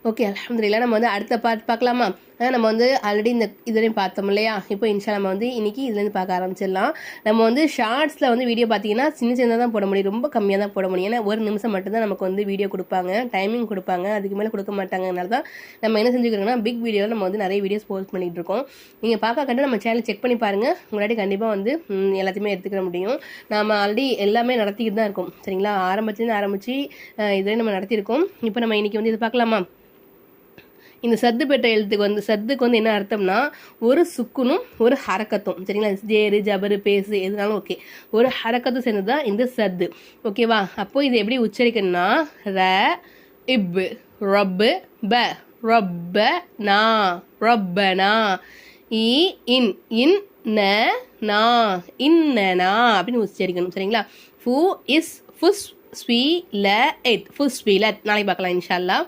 Okay, அல்ஹம்துலில்லாஹ். நம்ம வந்து அடுத்த பார்ட் பார்க்கலாமா? நம்ம வந்து ஆல்ரெடி இந்த இதுவரையும் பார்த்தோம் இல்லையா? இப்போ இன்ஷா நம்ம வந்து இன்னைக்கு இதுலேருந்து பார்க்க ஆரம்பிச்சிடலாம். நம்ம வந்து ஷார்ட்ஸில் வந்து வீடியோ பார்த்தீங்கன்னா சின்னதாக தான் போட முடியும், ரொம்ப கம்மியாக தான் போட முடியும். ஏன்னா 1 நிமிஷம் மட்டும்தான் நமக்கு வந்து வீடியோ கொடுப்பாங்க, டைமிங் கொடுப்பாங்க, அதுக்கு மேலே கொடுக்க மாட்டாங்கனால தான் நம்ம என்ன செஞ்சுக்கிறோம்னா பிக் வீடியோவில் நம்ம வந்து நிறைய வீடியோஸ் போஸ்ட் பண்ணிகிட்டு இருக்கோம். நீங்கள் பார்க்க கண்டு நம்ம சேனல் செக் பண்ணி பாருங்கள், உங்களாடி கண்டிப்பாக வந்து எல்லாத்தையுமே எடுத்துக்கிற முடியும். நம்ம ஆல்ரெடி எல்லாமே நடத்திக்கிட்டு தான் இருக்கோம் சரிங்களா? ஆரம்பித்து இதுவே நம்ம நடத்தியிருக்கோம். இப்போ நம்ம இன்றைக்கி வந்து இது பார்க்கலாமா? இந்த சத்து பெற்ற எழுத்துக்கு வந்து சத்துக்கு வந்து என்ன அர்த்தம்னா ஒரு சுக்குனும் ஒரு ஹரக்கத்தும் சரிங்களா? ஜேரு ஜபரு பேசு எதுனாலும் ஓகே, ஒரு ஹரக்கத்தும் சேர்ந்தது தான் இந்த சத்து. ஓகேவா? அப்போ இது எப்படி உச்சரிக்கணும்னா ர இப் ரப்பு ப ரப்ப நா ரப்பனா இ இன் இன் ந நா இன்னனா அப்படின்னு உச்சரிக்கணும் சரிங்களா? ஃபு இஸ் ஃபுஸ் ஸ்வீ ல எத் ஃபுஸ் ஸ்வீலத். நாளைக்கு பார்க்கலாம் இன்ஷா அல்லாஹ்.